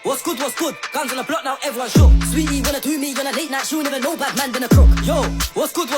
What's good, guns on the block now, everyone shook. Sweetie, wanna do me on a late night, she'll never know bad man been a crook. Yo, what's good?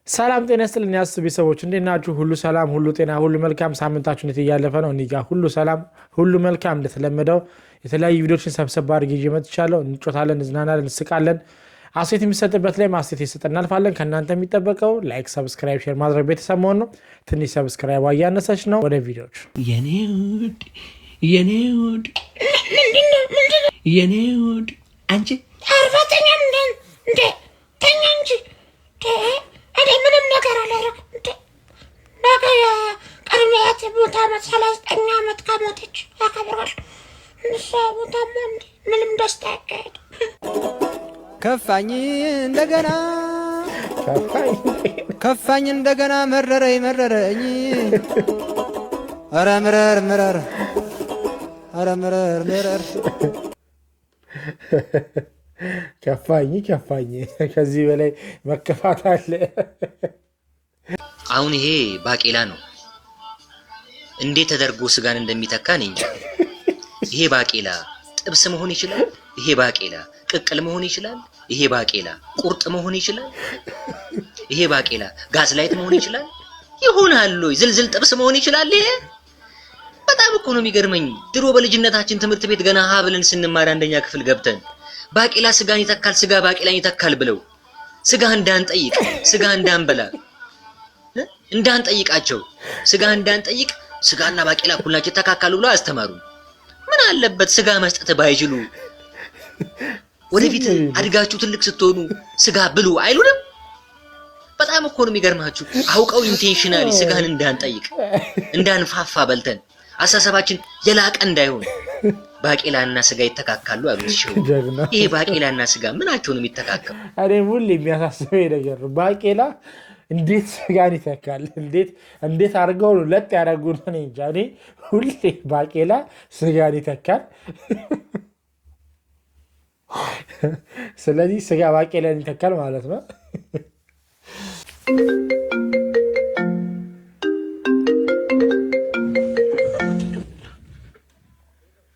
ሰላም ጤና ይስጥልኝ ያስብ ሰዎች እንዴት ናችሁ? ሁሉ ሰላም፣ ሁሉ ጤና፣ ሁሉ መልካም። ሳምንታችሁ እንዴት እያለፈ ነው? እኔ ጋር ሁሉ ሰላም፣ ሁሉ መልካም። እንደተለመደው የተለያዩ ቪዲዮዎችን ሰብሰብ አድርጌ ይዤ መጥቻለሁ። እንጮታለን፣ እንዝናናለን፣ እንስቃለን። አስተያየት የሚሰጥበት ላይ ማስተያየት ይሰጠን እናልፋለን። ከእናንተ የሚጠበቀው ላይክ፣ ሰብስክራይብ፣ ሼር ማድረግ ቤተሰብ መሆን ነው። ትንሽ ሰብስክራይብ እያነሰች ነው። ወደ ቪዲዮዎች የኔ ውድ አንቺ አርፋተኛ እንደ ተኛ እንጂ እኔ ምንም ነገር አላደረግም። ነገ ቀድሜያት ቦታ መሰላስ 9 ዓመት ከሞተች ያከብራል። እሷ ቦታማ ምንም ደስታ ያካሄድ ከፋኝ እንደገና መረረኝ ኧረ ምረር ከፋኝ ከዚህ በላይ መከፋት አለ? አሁን ይሄ ባቄላ ነው። እንዴት ተደርጎ ስጋን እንደሚተካ ነኝ እንጂ ይሄ ባቄላ ጥብስ መሆን ይችላል። ይሄ ባቄላ ቅቅል መሆን ይችላል። ይሄ ባቄላ ቁርጥ መሆን ይችላል። ይሄ ባቄላ ጋዝላይት መሆን ይችላል። ይሆናል ወይ ዝልዝል ጥብስ መሆን ይችላል። ይሄ በጣም እኮ ነው የሚገርመኝ። ድሮ በልጅነታችን ትምህርት ቤት ገና ሀ ብለን ስንማር አንደኛ ክፍል ገብተን ባቄላ ስጋን ይተካል፣ ስጋ ባቄላን ይተካል ብለው ስጋ እንዳንጠይቅ፣ ስጋ እንዳንበላ እንዳንጠይቃቸው፣ ስጋ እንዳንጠይቅ ስጋና ባቄላ እኩል ናቸው ይተካካሉ ብለው አስተማሩ። ምን አለበት ስጋ መስጠት ባይችሉ? ወደፊት አድጋችሁ ትልቅ ስትሆኑ ስጋ ብሉ አይሉንም? በጣም እኮ ነው የሚገርማችሁ። አውቀው ኢንቴንሽናሊ ስጋን እንዳንጠይቅ እንዳንፋፋ በልተን አሳሰባችን የላቀ እንዳይሆን ባቄላና ስጋ ይተካካሉ አሉ። ይሄ ባቄላና ስጋ ምናቸው ነው የሚተካከሉ? እኔ ሁሌ የሚያሳስበኝ ነገር ነው። ባቄላ እንዴት ስጋን ይተካል? እንዴት አድርገው ነው ለጥ ያደረጉት? እኔ እንጃ። እኔ ሁሌ ባቄላ ስጋን ይተካል። ስለዚህ ስጋ ባቄላን ይተካል ማለት ነው።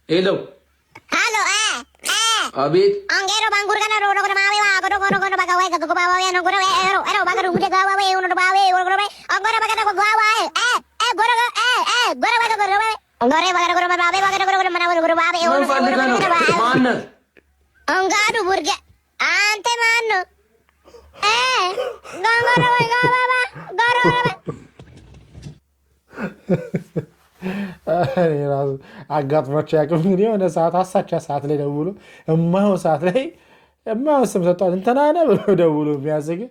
ሄሎ አቤት አንገሮ ባንጉር ገና ሮሮ ገና ማዊ ዋ ገዶ ገዶ ገዶ ባጋዋይ ገጎ ባዋይ ነው ጎሮ ኤሮ ባገሩ ጉደ ጋዋይ ነው ባዋይ ጎሮ ጎሮ አንገሮ ባገዶ ጋዋይ ጎሮ ጎሮ ባገዶ ጎሮ አንገሮ ባገዶ ጎሮ ባዋይ ባገዶ ጎሮ መናወ ጎሮ ባዋይ ነው ማን አንጋዱ ቡርገ አንተ ማን ነው? ጎሮ ባባ ጎሮ ራሱ አጋጥሟቸው ያቅም እንግዲህ የሆነ ሰዓት አሳቻ ሰዓት ላይ ደውሎ የማይሆን ሰዓት ላይ የማይሆን ስም ሰጥቷል። እንትናነ ብሎ ደውሎ የሚያዘግ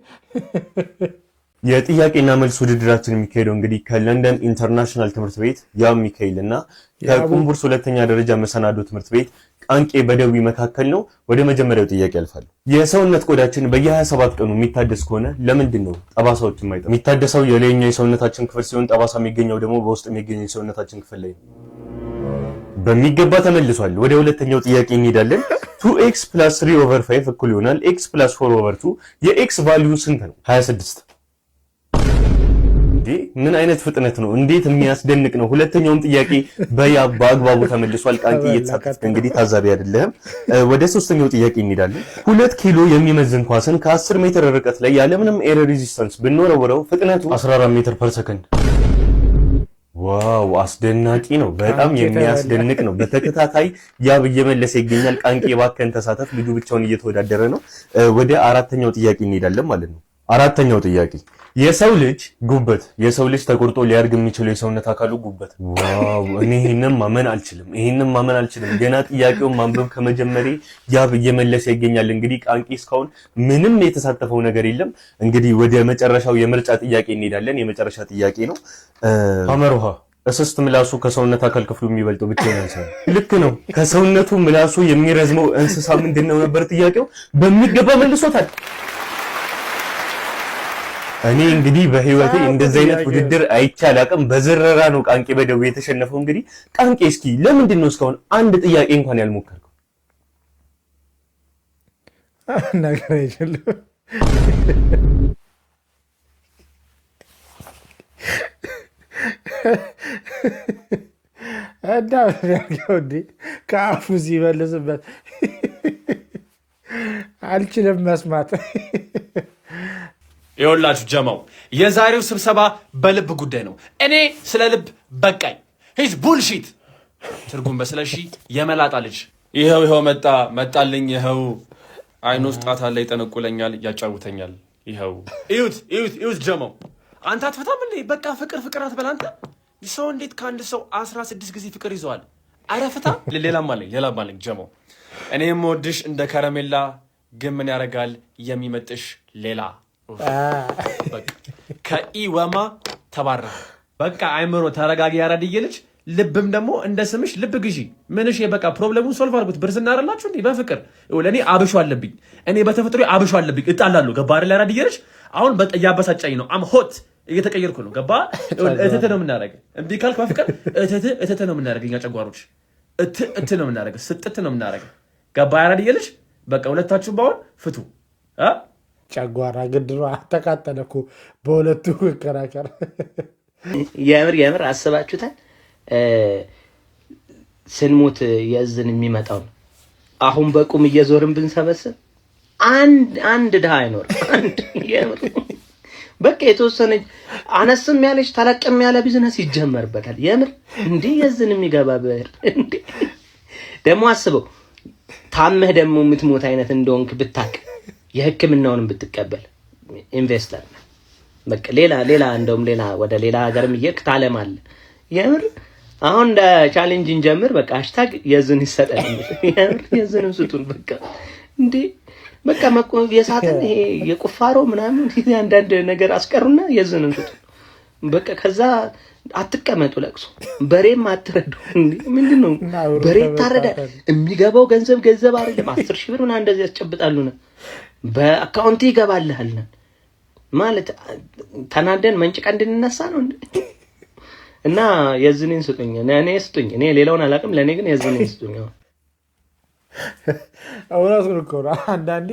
የጥያቄና መልስ ውድድራችን የሚካሄደው እንግዲህ ከለንደን ኢንተርናሽናል ትምህርት ቤት ያው ሚካኤል እና ከቁምቡርስ ሁለተኛ ደረጃ መሰናዶ ትምህርት ቤት ቃንቄ በደዊ መካከል ነው። ወደ መጀመሪያው ጥያቄ ያልፋል። የሰውነት ቆዳችን በየ27 ቀኑ የሚታደስ ከሆነ ለምንድን ነው ጠባሳዎች የማይጠፉት? የሚታደሰው የላይኛው የሰውነታችን ክፍል ሲሆን ጠባሳ የሚገኘው ደግሞ በውስጥ የሚገኘው የሰውነታችን ክፍል ላይ ነው። በሚገባ ተመልሷል። ወደ ሁለተኛው ጥያቄ እንሄዳለን። 2x + 3/5 እኩል ይሆናል x + 4/2 የx ቫልዩ ስንት ነው? 26። ምን አይነት ፍጥነት ነው! እንዴት የሚያስደንቅ ነው! ሁለተኛውን ጥያቄ በአግባቡ ተመልሷል። ቃንቄ እየተሳተፍክ እንግዲህ ታዛቢ አይደለም። ወደ ሶስተኛው ጥያቄ እንሄዳለን። 2 ኪሎ የሚመዝን ኳስን ከ10 ሜትር ርቀት ላይ ያለምንም ኤር ሬዚስታንስ ብንወረውረው ፍጥነቱ 14 ሜትር ፐር ሰከንድ። ዋው አስደናቂ ነው። በጣም የሚያስደንቅ ነው። በተከታታይ ያብ እየመለሰ ይገኛል። ቃንቄ ባከን ተሳተፍ። ልጁ ብቻውን እየተወዳደረ ነው። ወደ አራተኛው ጥያቄ እንሄዳለን ማለት ነው። አራተኛው ጥያቄ የሰው ልጅ ጉበት የሰው ልጅ ተቆርጦ ሊያርግ የሚችለው የሰውነት አካሉ ጉበት። ዋው እኔ ይሄንን ማመን አልችልም። ገና ጥያቄውን ማንበብ ከመጀመሪያ ያብ እየመለሰ ይገኛል። እንግዲህ ቃንቄ እስካሁን ምንም የተሳተፈው ነገር የለም። እንግዲህ ወደ መጨረሻው የምርጫ ጥያቄ እንሄዳለን። የመጨረሻ ጥያቄ ነው። ሐመር ውሃ እስስት ምላሱ ከሰውነት አካል ክፍሉ የሚበልጠው ብቻውን እንስሳ ልክ ነው። ከሰውነቱ ምላሱ የሚረዝመው እንስሳ ምንድነው ነበር ጥያቄው። በሚገባ መልሶታል። እኔ እንግዲህ በህይወቴ እንደዚህ አይነት ውድድር አይቻል አቅም በዝረራ ነው ቃንቄ በደዌ የተሸነፈው። እንግዲህ ቃንቄ እስኪ ለምንድን ነው እስካሁን አንድ ጥያቄ እንኳን ያልሞከርከው? ነገር አይችልም እና ያርገውዲ ከአፉ ሲመልስበት አልችልም መስማት። ይኸውላችሁ ጀማው የዛሬው ስብሰባ በልብ ጉዳይ ነው። እኔ ስለ ልብ በቃኝ። ሂዝ ቡልሺት ትርጉም በስለሺ የመላጣ ልጅ ይኸው መጣልኝ። ይኸው አይኑ ውስጥ ጣት አለ፣ ይጠነቁለኛል፣ ያጫውተኛል። ይኸው እዩት ጀማው አንተ አትፈታም እንዴ? በቃ ፍቅር አትበል አንተ። ሰው እንዴት ከአንድ ሰው 16 ጊዜ ፍቅር ይዘዋል? አረ ፍታ። ሌላም አለኝ ጀማው እኔ የምወድሽ እንደ ከረሜላ ግን ምን ያደርጋል የሚመጥሽ ሌላ። በቃ ከኢወማ ተባራ። በቃ አይምሮ ተረጋጊ ያራድዬ ልጅ። ልብም ደግሞ እንደ ስምሽ ልብ ግዢ። ምንሽ በቃ ፕሮብሌሙን ሶልቭ አድርጉት። ብርስና አይደላችሁ እንዴ? በፍቅር ለኔ አብሾ አለብኝ። እኔ በተፈጥሮ አብሾ አለብኝ። እጣላለሁ። ገባ አይደል? ያራድዬ ልጅ አሁን በጣም ያበሳጫኝ ነው። አም ሆት እየተቀየርኩ ነው። ገባ? እትት ነው የምናደርገው። እንዴ ካልክ በፍቅር እትት ነው የምናደርገው። እኛ ጨጓሮች እት ነው የምናደርገው። ስጥት ነው የምናደርገው። ገባ ያራድዬ ልጅ? በቃ ሁለታችሁም ባሁን ፍቱ። ጨጓራ ግድሮ አተቃጠለ እኮ በሁለቱ መከራከር። የምር አስባችሁታል? ስንሞት የእዝን የሚመጣው አሁን በቁም እየዞርን ብንሰበስብ አንድ ድሃ አይኖርም። የምር በቃ የተወሰነ አነስም ያለች ተለቅም ያለ ቢዝነስ ይጀመርበታል። የምር እንዴ የእዝን የሚገባ ብር እንዴ! ደግሞ አስበው ታመህ ደግሞ የምትሞት አይነት እንደሆንክ ብታቅ የሕክምናውንም ብትቀበል ኢንቨስተር ነህ። በቃ ሌላ እንደውም ወደ ሌላ ሀገርም እየክ ታለማለ። የምር አሁን እንደ ቻሌንጅ እንጀምር። በቃ ሃሽታግ የዝን ይሰጣል። የምር የዝንም ስጡን። በቃ እንዴ በቃ የሳጥን ይሄ የቁፋሮ ምናምን አንዳንድ ነገር አስቀሩና የዝንም ስጡን። በቃ ከዛ አትቀመጡ ለቅሶ። በሬም አትረዱ። ምንድነው በሬ ታረዳል? የሚገባው ገንዘብ አይደለም። 10 ሺህ ብር ምናምን እንደዚህ ያስጨብጣሉ ነው በአካውንት ይገባልሃል ማለት ተናደን መንጭቃ እንድንነሳ ነው እንዴ? እና የዝኔን ስጡኝ። እኔ ሌላውን አላውቅም። ለኔ ግን የዝኔን ስጡኝ። እውነቱን እኮ ነው። አንዳንዴ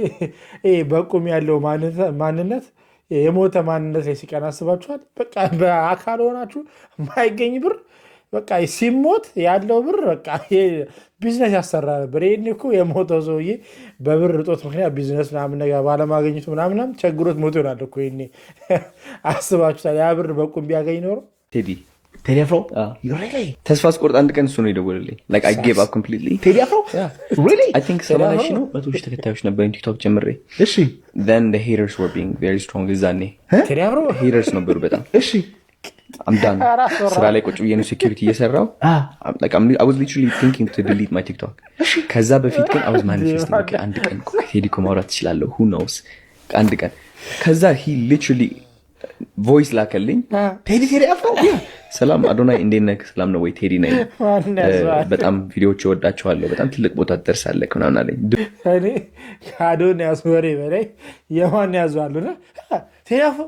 በቁም ያለው ማንነት የሞተ ማንነት ላይ ሲቀና አስባችኋል? በቃ በአካል ሆናችሁ የማይገኝ ብር በቃ ሲሞት ያለው ብር በቃ ቢዝነስ ያሰራ ነበር። ይሄን እኮ የሞተው ሰውዬ በብር እጦት ምክንያት ቢዝነስ ምናምን ነገር ባለማግኘቱ ምናምን ቸግሮት ሞቶ ይሆናል እኮ። ይሄኔ አስባችሁታል? ያ ብር በቁም ቢያገኝ ኖሮ ቴዲ አፍሮ ተስፋ አስቆርጥ አንድ ቀን እሱ ነው የደወለልኝ። like I gave up completely። ቴዲ አፍሮ really I think 70 ሺህ ነው 100 ሺህ ተከታዮች ነበር ቲክቶክ ጀምሬ። እሺ then the haters were being very strong እዛኔ ቴዲ አፍሮ haters ነበሩ በጣም። እሺ I'm done። ስራ ላይ ቁጭ ብዬ ነው ሴኩሪቲ እየሰራው like I was literally thinking to delete my TikTok። ከዛ በፊት ግን I was manifesting አንድ ቀን ቴዲ እኮ ማውራት እችላለሁ who knows አንድ ቀን። ከዛ he literally ቮይስ ላከልኝ። ቴዲ አፍሮ ሰላም አዶናይ እንዴት ነህ? ሰላም ነው ወይ? ቴዲ ነኝ። በጣም ቪዲዮዎች እወዳቸዋለሁ። በጣም ትልቅ ቦታ ትደርሳለህ ምናምን አለኝ። እኔ ከአዶናይ ወሬ በላይ የማን ያዟሉና ቴዲ አፍሮ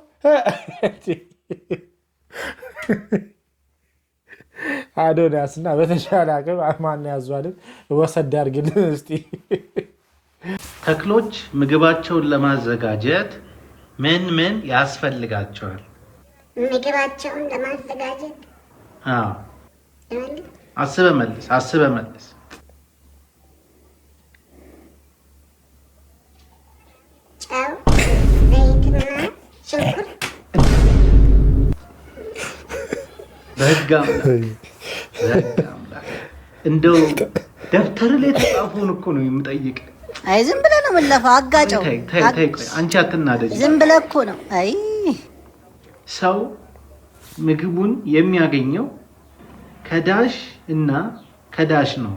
አዶናይስና በተሻለ አቅም ማን ያዟልን ወሰድ አድርግልን እስቲ። ተክሎች ምግባቸውን ለማዘጋጀት ምን ያስፈልጋቸዋል? ምግባቸውን ለማዘጋጀት አስበህ መልስ። ጨው፣ ዘይትና ሽንኩርት። በህግ አምላክ እንደው ደብተር ላይ የተጻፈውን እኮ ነው የምጠይቅ። አይ ዝም ብለህ ነው የምንለፋው። አጋጨው። ተይ አንቺ አትናደጂ። ዝም ብለህ እኮ ነው። አይ ሰው ምግቡን የሚያገኘው ከዳሽ እና ከዳሽ ነው።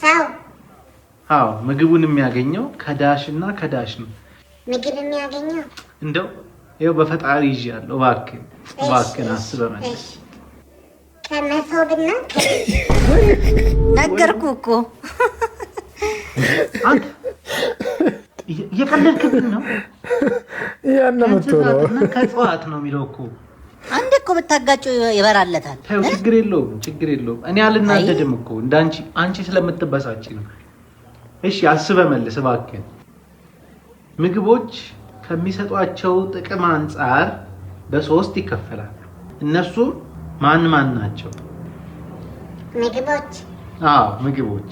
ሰው ምግቡን የሚያገኘው ከዳሽ እና ከዳሽ ነው። ምግብ የሚያገኘው እንደው ይኸው በፈጣሪ ይዣለሁ። እባክህን አስበህ መልስ። ከመሶብና ነገርኩ እኮ አንተ እየቀለድክብን ነው። ያን ነው ከእጽዋት ነው የሚለው እኮ አንዴ እኮ ብታጋጨው ይበራለታል። ተው ችግር የለውም። እኔ አልናደድም እኮ እንዳንቺ አንቺ ስለምትበሳጭ ነው። እሺ አስበህ መልስ እባክህ። ምግቦች ከሚሰጧቸው ጥቅም አንጻር በ3 ይከፈላሉ። እነሱም ማን ናቸው? ምግቦች ምግቦች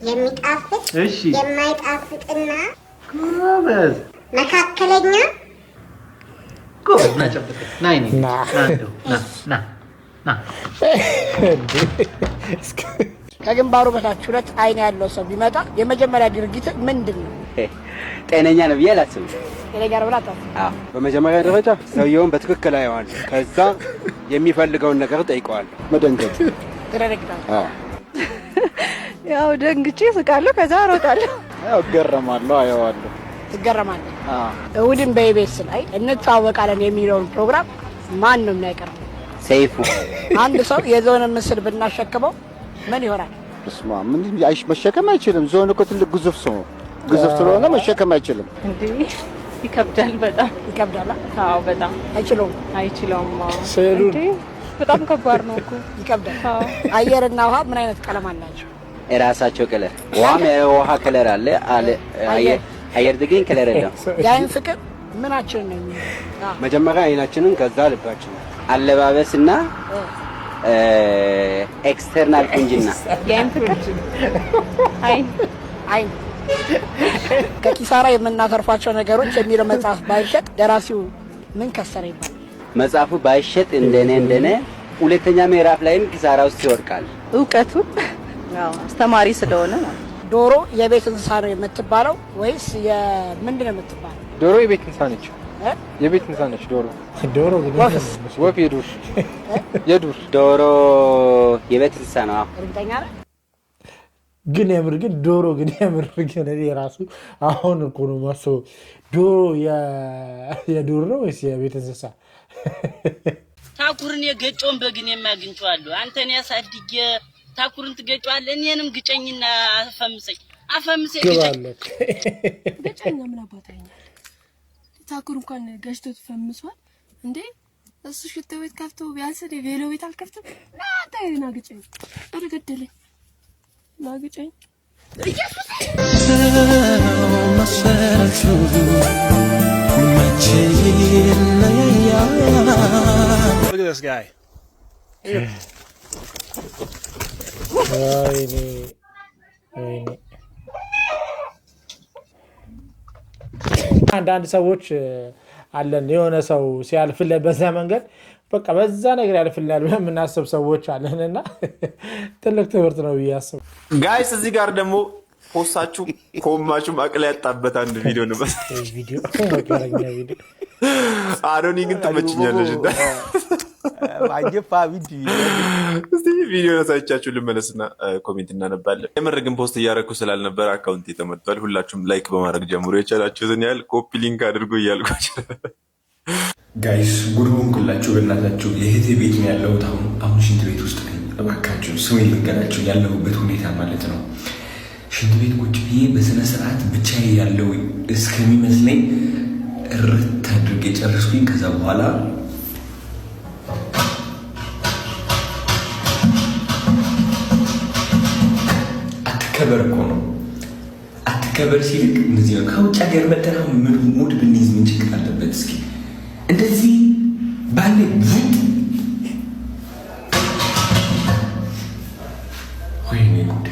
የሚጣፍጥ የማይጣፍጥና ጎበዝ መካከለኛ ጎበዝ ና ከግንባሩ በታች 2 አይን ያለው ሰው ቢመጣ የመጀመሪያ ድርጊት ምንድን ነው? ጤነኛ ነው ብዬ አላስብም። ጤነኛ ነው ብላ አታስብም? በመጀመሪያ ደረጃ ሰውየውን በትክክል አየዋለሁ። ከዛ የሚፈልገውን ነገር ጠይቀዋለሁ። መደንገጥ ትደነግጣለህ? ያው ደንግጬ ስቃለሁ፣ ከዛ እሮጣለሁ። ያው እገረማለሁ፣ አየዋለሁ። ትገረማለህ? እሑድን በኢቢኤስ ላይ እንተዋወቃለን የሚለውን ፕሮግራም ማን ነው የሚያቀርበው? ሰይፉ። አንድ ሰው የዞን ምስል ብናሸክመው ምን ይሆናል? እስማ ምን መሸከም አይችልም። ዞን እኮ ትልቅ ግዙፍ ሰው ግዙፍ ስለሆነ መሸከም አይችልም። እንዴ ይከብዳል፣ በጣም ይከብዳል። አዎ በጣም አይችለውም። ስዕሉን በጣም ከባድ ነው እኮ ይከብዳል። አየርና ውሃ ምን አይነት ቀለም አላቸው? የራሳቸው ከለር። ውሃ ከለር አለ። አየር ግን ከለር የለም። የአይን ፍቅር ምናችን ነው የሚለው? መጀመሪያ አይናችንን ከዛ ልባችንን አለባበስና ኤክስተርናል ቁንጅና የአይን ፍቅር አይን ከኪሳራ የምናተርፋቸው ነገሮች የሚለው መጽሐፍ ባይሸጥ ደራሲው ምን ከሰረ ይባላል? መጽሐፉ ባይሸጥ እንደኔ ሁለተኛ ምዕራፍ ላይም ኪሳራ ውስጥ ይወድቃል። እውቀቱ አስተማሪ ስለሆነ ማለት። ዶሮ የቤት እንስሳ ነው የምትባለው ወይስ ምንድን ነው የምትባለው? ዶሮ የቤት እንስሳ ነች። የቤት እንስሳ ነች ዶሮ። ወፍ የዱር ዶሮ የቤት እንስሳ ነው። እርግጠኛ ነህ? ግን ዶሮ የምር እኔ ራሱ አሁን እኮ ነው የማስበው ዶሮ የዱር ነው ወይስ የቤት እንስሳ? ታኩርን የገጨውን በግን የማግኝቷለሁ። አንተን ያሳድጌ ታኩርን ትገጫዋለህ፣ እኔንም ግጨኝና አፈምሰኝ ግጨኛ ምን አባታኛል? ታኩር እንኳን ገጭቶ ተፈምሷል እንዴ? እሱ ሽቶ ቤት ከፍቶ ቢያንስ ቬሎ ቤት አልከፍትም? ናታይና ግጨኝ አረገደለኝ ናግጨኝ ኢየሱስ መሰረቱ Look at this guy. አንዳንድ ሰዎች አለን የሆነ ሰው ሲያልፍልህ በዛ መንገድ በቃ በዛ ነገር ያልፍልናል ብለን የምናስብ ሰዎች አለንና ትልቅ ትምህርት ነው ብዬ አስብ። ጋይስ እዚህ ጋር ደግሞ ፖስታችሁ ኮማችሁ ማቅለ ያጣበት አንድ ቪዲዮ ነው። ቪዲዮ አሮኒ ግን ትመችኛለሽ እንደ ቪዲዮ ሳይቻችሁ ልመለስና ኮሜንት እናነባለን። የምር ግን ፖስት እያደረኩ ስላልነበረ አካውንት ተመቷል። ሁላችሁም ላይክ በማድረግ ጀምሮ የቻላችሁትን ያህል ኮፒ ሊንክ አድርጎ እያልኳችሁ ጋይስ ጉድ ሆንኩላችሁ። በእናታችሁ የእህቴ ቤት ነው ያለሁት። አሁን ሽንት ቤት ውስጥ ነኝ። እባካችሁ ስሜ ልንገራችሁ ያለሁበት ሁኔታ ማለት ነው። ሽንት ቤት ቁጭ ብዬ በስነ ስርዓት ብቻዬ ያለው እስከሚመስለኝ እርት አድርጌ ጨረስኩኝ። ከዛ በኋላ አትከበር እኮ ነው። አትከበር ሲልክ እንደዚህ ነው። ከውጭ ሀገር መተን አሁን ሙድ ብንይዝ ምን ችግር አለበት? እስኪ እንደዚህ ባለ ቡጥ ወይኔ ጉዴ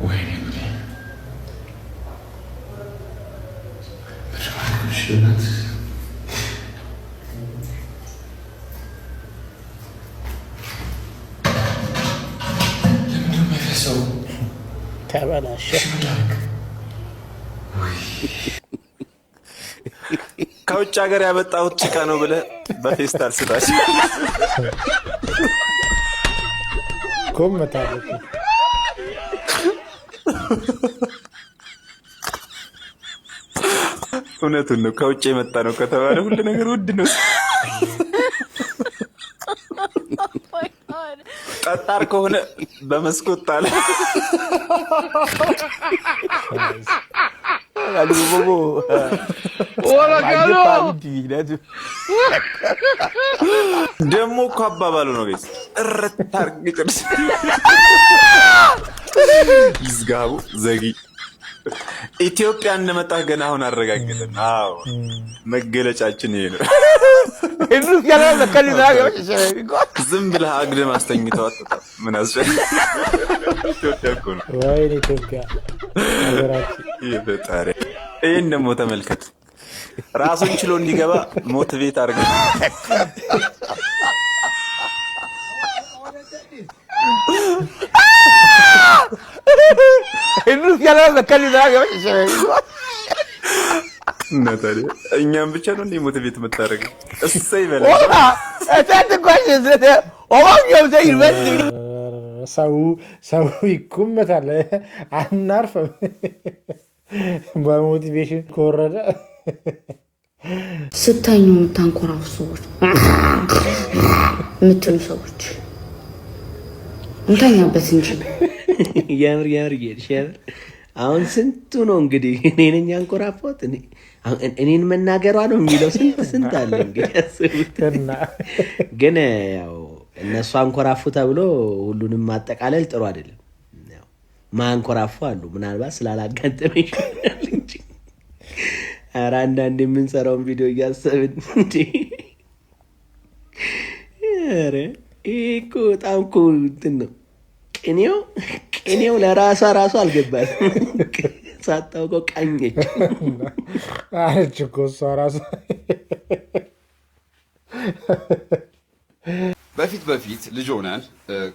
ወይኔ ጉዴ ሽናት ለምንድነው የማይፈሰው? ተበላሸ። ከውጭ ሀገር ያመጣሁት ጭቃ ነው ብለህ በፌስታል ስታሽ ኮመታለች። እውነቱን ነው። ከውጭ የመጣ ነው ከተባለ ሁሉ ነገር ውድ ነው። ጠጣር ከሆነ በመስኮት ጣለ። ደግሞ እኮ አባባሉ ነው ቤት እረታርግጭ ይዝጋቡ ዘጊ ኢትዮጵያ እንደመጣህ ገና አሁን አረጋግጠን። አዎ መገለጫችን ይሄ ነው። ዝም ብለህ አግድም አስተኝተው አጥታ ምን አስፈልግ ኢትዮጵያ እኮ ነው። ወይኔ ኢትዮጵያ ይፈጣሪ። ይሄን ደግሞ ተመልከት። ራሱን ችሎ እንዲገባ ሞቲቬት አድርገህ እኛም ብቻ ነው እንደ ሞቲቬት የምታደርገው። እሰይ በላ ሰው ይኩመታል። አናርፍም በሞቲቬሽን ከወረደ። ስተኙ የምታንኮራፉ ሰዎች የምትሉ ሰዎች እንተኛበት እንጂ የምር አሁን ስንቱ ነው እንግዲህ እኔ ነኝ አንኮራፎት እኔን መናገሯ ነው የሚለው ስንት አለ እንግዲህ አስቡትና። ግን ያው እነሱ አንኮራፉ ተብሎ ሁሉንም ማጠቃለል ጥሩ አይደለም። ያው ማንኮራፉ አሉ ምናልባት ስላላጋጠመኝ እንጂ ኧረ አንዳንዴ የምንሰራውን ቪዲዮ እያሰብን እንዴ ኧረ እኮ በጣም እኮ እንትን ነው። ቅኔው ለራሷ አልገባትም። ሳታውቀው ቃኘች አለች እኮ እሷ ራሷ። በፊት ልጅ ሆነን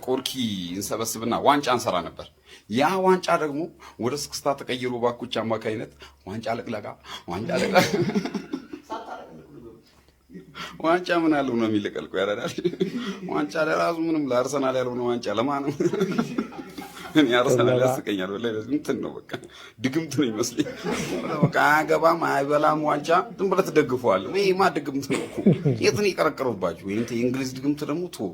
ቆርኪ እንሰበስብና ዋንጫ እንሰራ ነበር። ያ ዋንጫ ደግሞ ወደ ስክስታ ተቀይሮ ባኩች አማካይነት ዋንጫ ለቅለቃ ዋንጫ ምን አለው ነው የሚለቀልቁ ያራዳል። ዋንጫ ለራሱ ምንም ለአርሰናል ያልሆነ ዋንጫ ለማንም እኔ አርሰናል ያስቀኛል ወላሂ። እንትን ነው በቃ ድግምት ነው ይመስለኝ። በቃ አያገባም አይበላም ዋንጫ ዝም ብለህ ትደግፈዋለህ። ወይ ማ ድግምት ነው እኮ የት ነው የቀረቀሩባችሁ? ወይ እንትን የእንግሊዝ ድግምት ደግሞ ቶ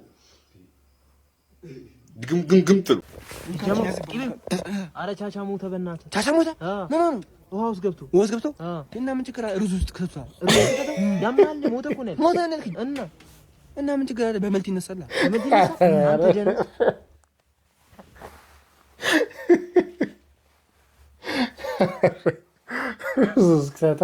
ድግምት ነው። አረ ቻቻ ሞተ በእናትህ። ቻቻ ሞተ? ምን ሆነ? ውሃ ውስጥ ገብቶ እና ምን ችግር አለ? ሩዝ ውስጥ ከቷል። ያምናል ሞተ እኮ ነው። ሞተ ነው እና ምን ችግር አለ? በመልት ይነሳል። ሩዝ ከቷ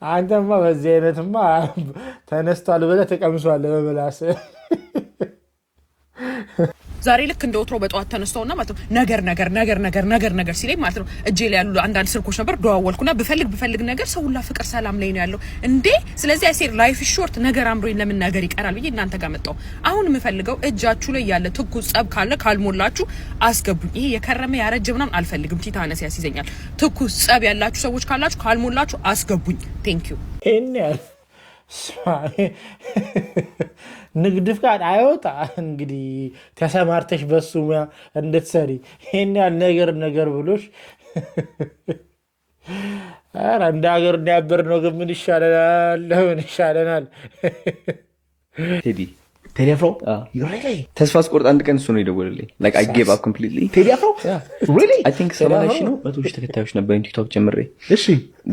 አንተማ በዚህ አይነትማ ተነስቷል ብለህ ተቀምሷል በምላስ። ዛሬ ልክ እንደ ወትሮ በጠዋት ተነስተውና ማለት ነው ነገር ሲለኝ ማለት ነው እጄ ላይ ያሉ አንዳንድ ስልኮች ነበር ደዋወልኩና ብፈልግ ነገር ሰው ሁላ ፍቅር ሰላም ላይ ነው ያለው እንዴ። ስለዚህ አይሴር ላይፍ ሾርት ነገር አምሮኝ ለምን ነገር ይቀራል ብዬ እናንተ ጋር መጣሁ። አሁን የምፈልገው እጃችሁ ላይ ያለ ትኩስ ጸብ ካለ ካልሞላችሁ አስገቡኝ። ይሄ የከረመ ያረጀ ምናምን አልፈልግም፣ ቲታነስ ያስይዘኛል። ትኩስ ጸብ ያላችሁ ሰዎች ካላችሁ ካልሞላችሁ አስገቡኝ። ቴንክ ዩ። ንግድ ፍቃድ አይወጣ እንግዲህ ተሰማርተሽ በሱ ሙያ እንድትሰሪ ይሄን ያህል ነገር ብሎሽ ኧረ እንደ ሀገር እንዲያበር ነው። ግን ምን ይሻለናል? ቴዲ አፍሮ ተስፋ አስቆርጥ አንድ ቀን እሱ ነው የደወለልኝ። like I gave up completely። ቴዲ አፍሮ really I think 70 ነው 100 ተከታዮች ነበር ቲክቶክ ጀምሬ። እሺ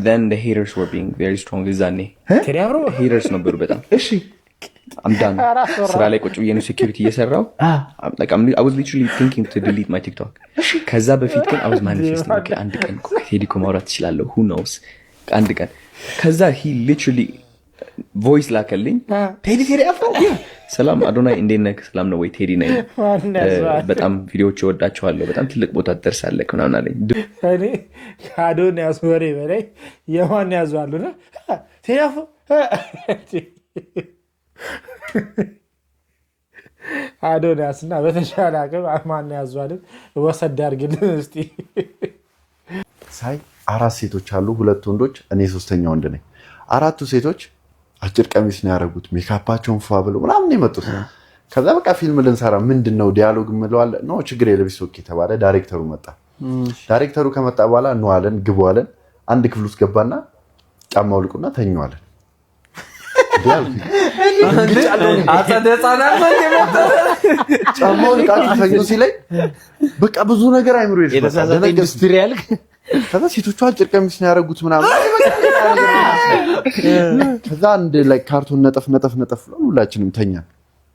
then the haters were being very strong ዛኔ ቴዲ አፍሮ haters ነበሩ በጣም። እሺ I'm done ስራ ላይ ቁጭ ብዬ ነው ሴኩሪቲ እየሰራው like I was literally thinking to delete my TikTok። ከዛ በፊት ግን I was manifesting አንድ ቀን ቴዲ እኮ ማውራት እችላለሁ who knows አንድ ቀን። ከዛ he literally ቮይስ ላከልኝ። ቴዲ አፍሮ ሰላም አዶናይ እንዴት ነህ? ሰላም ነው ወይ? ቴዲ ነኝ። በጣም ቪዲዮዎች እወዳቸዋለሁ። በጣም ትልቅ ቦታ ትደርሳለህ ምናምን አለኝ። እኔ ከአዶናይ ወሬ በላይ የማን ያዟሉና ቴዲ አፍሮ አዶናይስና በተሻለ አቅም ማን ያዟልን ወሰድ አድርግልን እስቲ። ሳይ 4 ሴቶች አሉ፣ 2 ወንዶች፣ እኔ 3ኛ ወንድ ነኝ። 4ቱ ሴቶች አጭር ቀሚስ ነው ያደረጉት። ሜካፓቸውን ፏ ብለው ምናምን የመጡት ከዛ በቃ ፊልም ልንሰራ ምንድነው ዲያሎግ ምለዋል ነው ችግር የለብስ ኦኬ ተባለ ዳይሬክተሩ መጣ ዳይሬክተሩ ከመጣ በኋላ ነው አለን ግቧለን አንድ ክፍል ውስጥ ገባና ጫማው ልቁና ተኛዋለን ጫማው ልቃቂ ተኙ ሲለኝ በቃ ብዙ ነገር አይምሮ ይደረሳል ኢንዱስትሪያል ከዛ ሴቶቹ አጭር ቀሚስ ነው ያደረጉት ምናምን ከዛ አንድ ላይ ካርቶን ነጠፍ ሁላችንም ተኛን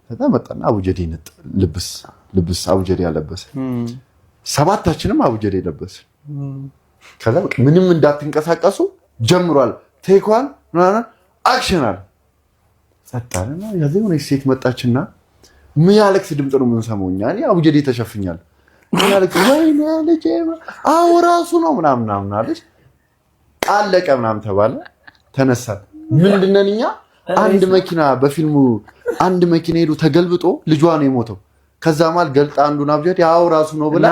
ከዛ መጣና አቡጀዴ ልብስ አቡጀዴ ያለበሰ ሰባታችንም አቡጀዴ ለበሰ ከዛ በቃ ምንም እንዳትንቀሳቀሱ ጀምሯል ቴኳን ምናምን አክሽናል ሰጣለና ያዘው ሴት መጣችና ምን ያለክስ ድምጽ ነው የምንሰማውኛ እኔ አቡጀዴ ተሸፍኛል ምን ያለክስ ወይኔ ልጄ አው ራሱ ነው ምናምን አለች አለቀ ምናምን ተባለ ተነሳ ምንድነኛ አንድ መኪና በፊልሙ አንድ መኪና ሄዶ ተገልብጦ ልጇ ነው የሞተው ከዛ ማል ገልጣ አንዱን አቡጀዴ አው ራሱ ነው ብላ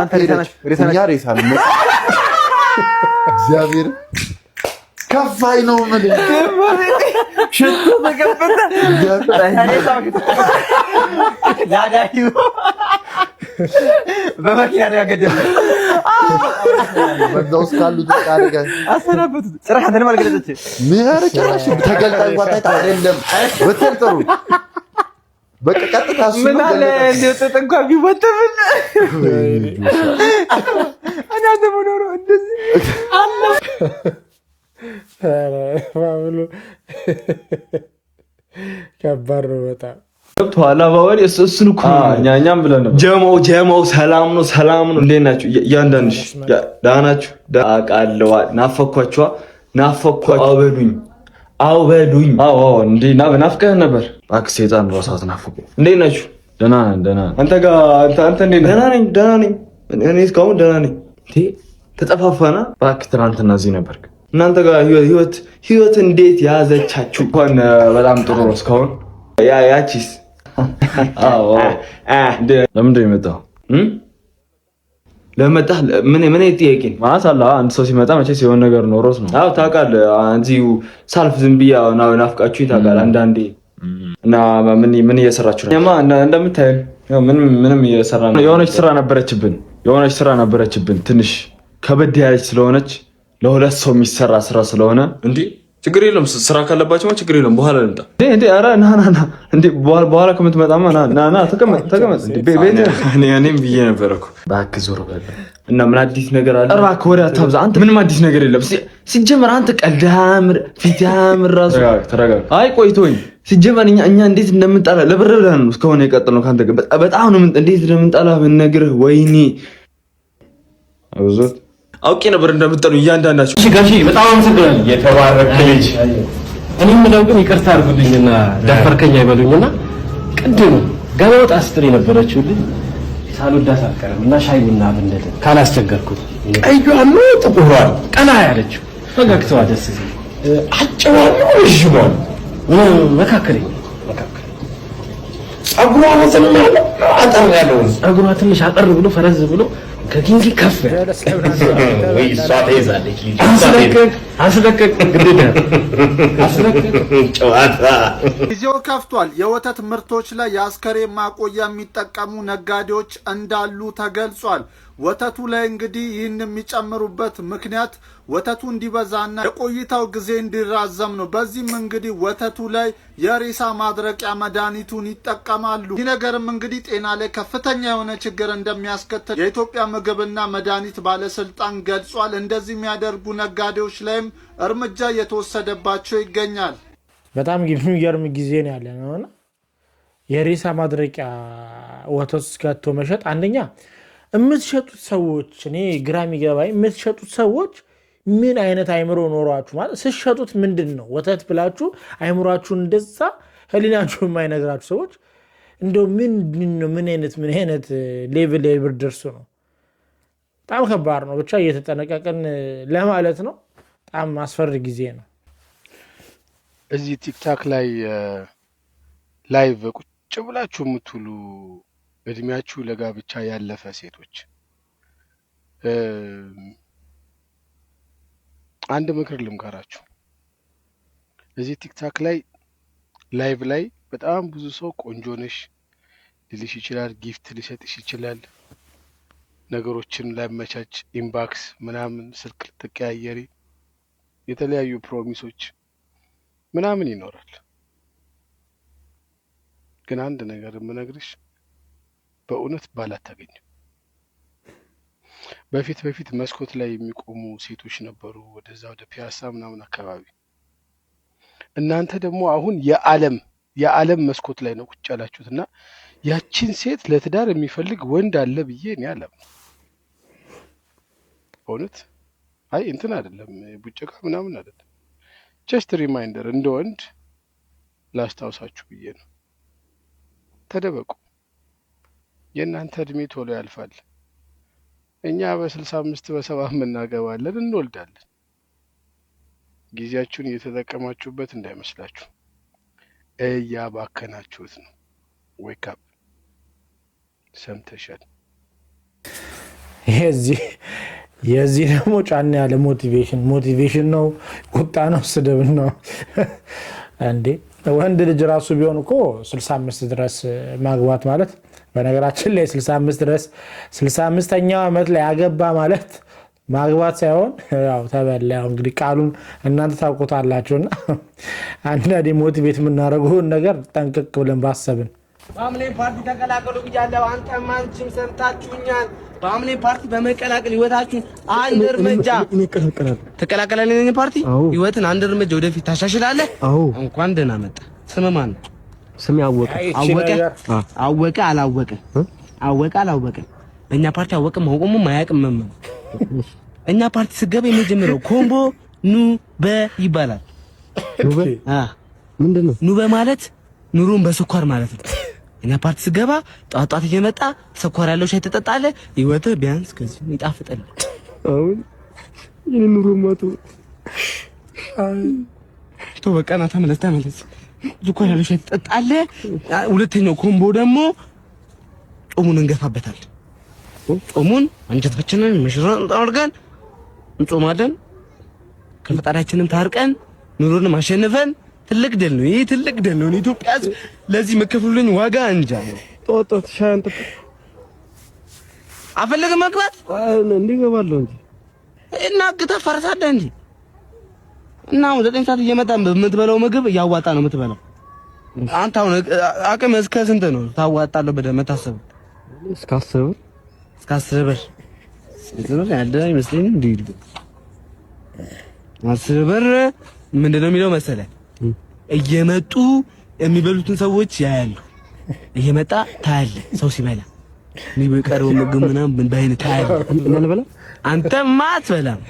እኛ ሬሳ ነው እግዚአብሔር ከፋይ ነው ማለት ሽቱ ተከፈተ ያዳዩ በመኪና ያገደለ በዛውስ ካሉ ተቃረገ አሰናበቱ ጽራህ አንተ ነው ማልገለጸች ምንአረጨራሽ ተገልጣ እንኳን አይደለም በተልጠሩ በቃ ቀጥታ እሱ ምን አለ እንደው ተጠንቋ ቢወጣብን እኔ እንደምኖር እንደዚህ አለ ባብሉ ከባድ ነው በጣም ገብቷል አባወል እሱን እኮ እኛም ብለን ነበር ጀማው ሰላም ነው እንዴት ናችሁ ያንዳንሽ ዳናችሁ ዳቃለው ናፈኳቸው አውበዱኝ አዎ እንዴና በናፍቀህ ነበር ባክ ሰይጣን ራሳት ናፈቁ እንዴት ናችሁ ደህና አንተ ጋር አንተ እንዴት ደህና ነኝ እኔ እስካሁን ደህና ነኝ ተጠፋፋና ባክ ትናንትና እዚህ ነበርክ እናንተ ጋር ህይወት እንዴት ያዘቻችሁ እንኳን በጣም ጥሩ ነው እስካሁን ያቺስ አዎ ለምንድን ነው የመጣው ለመጣ ምን ጥያቄ ማለት አላ አንድ ሰው ሲመጣ መቼስ የሆነ ነገር ኖሮስ ነው አው ታውቃለህ አንዚው ሳልፍ ዝም ብያ ናፍቃችሁ ታውቃለህ አንዳንዴ እና ምን እየሰራችሁ ነው እንደምታይ ምንም እየሰራ ነው የሆነች ስራ ነበረችብን ትንሽ ከበድ ያለች ስለሆነች ለሁለት ሰው የሚሰራ ስራ ስለሆነ እንዴ ችግር የለም ስራ ካለባችሁ ችግር የለም በኋላ ልምጣ እንዴ ኧረ ና እንዴ በኋላ ከምትመጣማ ና ተቀመጥ እንዴ ቤት እኔም ብዬ ነበርኩ ባክ ዞር በል እና ምን አዲስ ነገር አለ እባክህ ወሬ አታብዛ አንተ ምንም አዲስ ነገር የለም ሲጀመር አንተ ቀልዳምር ፊታምር ራሱ ተረጋጋ አይ ቆይቶኝ ሲጀመር እኛ እንዴት እንደምንጣላ ለብር ብለን ነው እስካሁን የቀጠልነው ካንተ በጣም ነው እንዴት እንደምንጣላ ብነግርህ ወይኔ አውዞት አውቄ ነበር እንደምትጠሉ እያንዳንዳችሁ እሺ ጋሺ በጣም አመሰግናለሁ የተባረከ ልጅ እኔ ምለው ግን ይቅርታ አድርጉልኝና ዳፈርከኛ ይበሉኝና ቅድም ገና ወጣ ስትሪ ነበረችው ልጅ ሳልወዳት አልቀረምና ሻይ ቡና ብንል ካላስቸገርኩት ቀይዋን ነው ጥቁሯን ቀና ያለችው ፈገግታዋ ደስ ሲል አጭዋን ነው እጅዋን መካከለኛ ጸጉሯ ወዘናለ አጠር ያለው ጸጉሯ ትንሽ አጠር ብሎ ፈረዝ ብሎ ከኪንግ ከፍ ወይ ሷት ይዛለች አስለቀቅ ግዴታ ጨዋታ ጊዜው ከፍቷል የወተት ምርቶች ላይ የአስከሬን ማቆያ የሚጠቀሙ ነጋዴዎች እንዳሉ ተገልጿል ወተቱ ላይ እንግዲህ ይህን የሚጨምሩበት ምክንያት ወተቱ እንዲበዛና የቆይታው ጊዜ እንዲራዘም ነው በዚህም እንግዲህ ወተቱ ላይ የሬሳ ማድረቂያ መድኃኒቱን ይጠቀማሉ ይህ ነገርም እንግዲህ ጤና ላይ ከፍተኛ የሆነ ችግር እንደሚያስከትል የኢትዮጵያ ምግብና መድኃኒት ባለስልጣን ገልጿል እንደዚህ የሚያደርጉ ነጋዴዎች ላይም እርምጃ እየተወሰደባቸው ይገኛል በጣም የሚገርም ጊዜ ነው ያለነውና የሬሳ ማድረቂያ ወተት እስከቶ መሸጥ አንደኛ የምትሸጡት ሰዎች እኔ ግራ የሚገባኝ የምትሸጡት ሰዎች ምን አይነት አይምሮ ኖሯችሁ ማለት ስትሸጡት ምንድነው ወተት ብላችሁ አይምሯችሁን እንደዛ ህሊናችሁ የማይነግራችሁ ሰዎች እንደው ምን አይነት ሌቭል ደርሶ ነው በጣም ከባድ ነው ብቻ እየተጠነቀቀን ለማለት ነው በጣም አስፈሪ ጊዜ ነው እዚህ ቲክታክ ላይ ላይቭ ቁጭ ብላችሁ የምትውሉ እድሜያችሁ ለጋብቻ ያለፈ ሴቶች አንድ ምክር ልምከራችሁ እዚህ ቲክታክ ላይ ላይቭ ላይ በጣም ብዙ ሰው ቆንጆ ነሽ ሊልሽ ይችላል፣ ጊፍት ሊሰጥሽ ይችላል። ነገሮችን ላመቻች ኢንባክስ ምናምን ስልክ ልትቀያየሪ የተለያዩ ፕሮሚሶች ምናምን ይኖራል። ግን አንድ ነገር የምነግርሽ በእውነት ባል አታገኝም። በፊት መስኮት ላይ የሚቆሙ ሴቶች ነበሩ፣ ወደዛ ወደ ፒያሳ ምናምን አካባቢ። እናንተ ደግሞ አሁን የዓለም መስኮት ላይ ነው ቁጭ ያላችሁት እና ያቺን ሴት ለትዳር የሚፈልግ ወንድ አለ ብዬ እኔ አላምንም። በእውነት አይ እንትን አይደለም ቡጨቃ ምናምን አይደለም። ጀስት ሪማይንደር እንደ ወንድ ላስታውሳችሁ ብዬ ነው። ተደበቁ። የእናንተ እድሜ ቶሎ ያልፋል። እኛ በ65 በ70 እናገባለን፣ እንወልዳለን። ጊዜያችሁን እየተጠቀማችሁበት እንዳይመስላችሁ፣ እያባከናችሁት ነው። ዌክ አፕ። ሰምተሻል? የዚህ ደግሞ ጫና ያለ ሞቲቬሽን ነው፣ ቁጣ ነው፣ ስድብ ነው እንዴ! ወንድ ልጅ ራሱ ቢሆን እኮ 65 ድረስ ማግባት ማለት በነገራችን ላይ 65 ድረስ 65ኛው ዓመት ላይ ያገባ ማለት ማግባት ሳይሆን ያው ተበላ። ያው እንግዲህ ቃሉን እናንተ ታውቁታላችሁና አንዳንዴ ሞቲቬት የምናደርገውን ነገር ጠንቅቅ ብለን ባሰብን። በአምሌ ፓርቲ ተቀላቀሉ ብያለሁ። አንተም አንቺም ሰምታችሁኛል። በአምሌ ፓርቲ በመቀላቀል ህይወታችሁን አንድ እርምጃ ተቀላቀላለህ። እኔ ፓርቲ ህይወትን አንድ እርምጃ ወደፊት ታሻሽላለህ። እንኳን ደህና መጣ። ስም ማን ነው? ስም አወቀ አላወቀ። በእኛ ፓርቲ አወቀ ማውቀሙ ማያቅም መመን እኛ ፓርቲ ስገባ የሚጀምረው ኮምቦ ኑ በ ይባላል። ምንድነው ኑ በ ማለት ኑሮን በስኳር ማለት ነው። እኛ ፓርቲ ስገባ ጧጧት እየመጣ ስኳር ያለው ሻይ ትጠጣለህ። ህይወትህ ቢያንስ ከዚህ ይጣፍጣል። አሁን የኔ ኑሮ ማቶ በቃ ና ተመለስ። ስኳር ያለው ሻይ ትጠጣለህ። ሁለተኛው ኮምቦ ደግሞ ጾሙን እንገፋበታለን። ጾሙን አንጀታችንን መሽረን አድርገን እንጾማለን። ከፈጣሪያችንም ታርቀን ኑሮንም አሸንፈን ትልቅ ድል ነው። ይሄ ትልቅ ድል ነው። ኢትዮጵያ ለዚህ መከፍሉልኝ ዋጋ እንጃ። ጦጦት ሻንተ አፈለገ መግባት እንዲገባለሁ እንጂ እና ግታ ፈርሳለህ እንጂ እና 9 ሰዓት እየመጣ በምትበላው ምግብ እያዋጣ ነው የምትበላው። አንተ አሁን አቅም እስከ ስንት ነው ታዋጣለህ? በደም መታሰብ እስከ 10 ብር ስለዚህ ያለ አይመስለኝም። እንዴ 10 ብር ምንድነው የሚለው መሰለህ? እየመጡ የሚበሉትን ሰዎች ያያሉ። እየመጣ ታያለህ። ሰው ሲበላ የሚበቀረው ምግብ ምናምን በአይነት ታያለህ። እንበላ አንተማ አትበላም።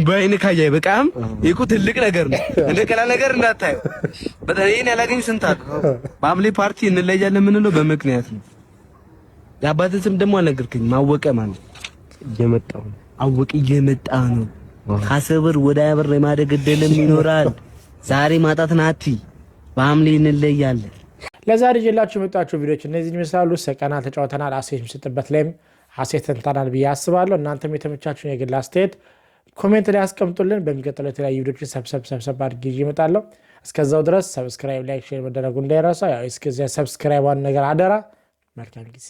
በአይነት ካያይ በቃም ይሄ ትልቅ ነገር ነው። እንደ ቀላል ነገር እንዳታየው። በጣም ይሄን ያላገኝ ስንት አለ። በአምሌ ፓርቲ እንለያለን የምንለው በምክንያት ነው። የአባትን ስም ደግሞ አልነገርከኝም። አወቀ ማለት አወቀ እየመጣ ነው። ከአስር ወደ 20 ብር የማደግ እድልም ይኖራል። ዛሬ ማጣት ናቲ። በአምሌ እንለያለን። ለዛሬ ይዤላችሁ የመጣችሁ ቪዲዮዎች እነዚህ ይመስላሉ። ሰቀና ተጫውተናል። አሴት ምስጥበት ላይም አሴት ተንታናል ብዬ አስባለሁ። እናንተም የተመቻችሁን የግል አስተያየት ኮሜንት ላይ አስቀምጡልን። በሚቀጥለው የተለያዩ ቪዲዮችን ሰብሰብ አድርጌ ይዤ እመጣለሁ። እስከዛው ድረስ ሰብስክራይብ፣ ላይክ፣ ሼር መደረጉ እንዳይረሳ። ያው እስከዚያ ሰብስክራይብ ዋን ነገር አደራ። መልካም ጊዜ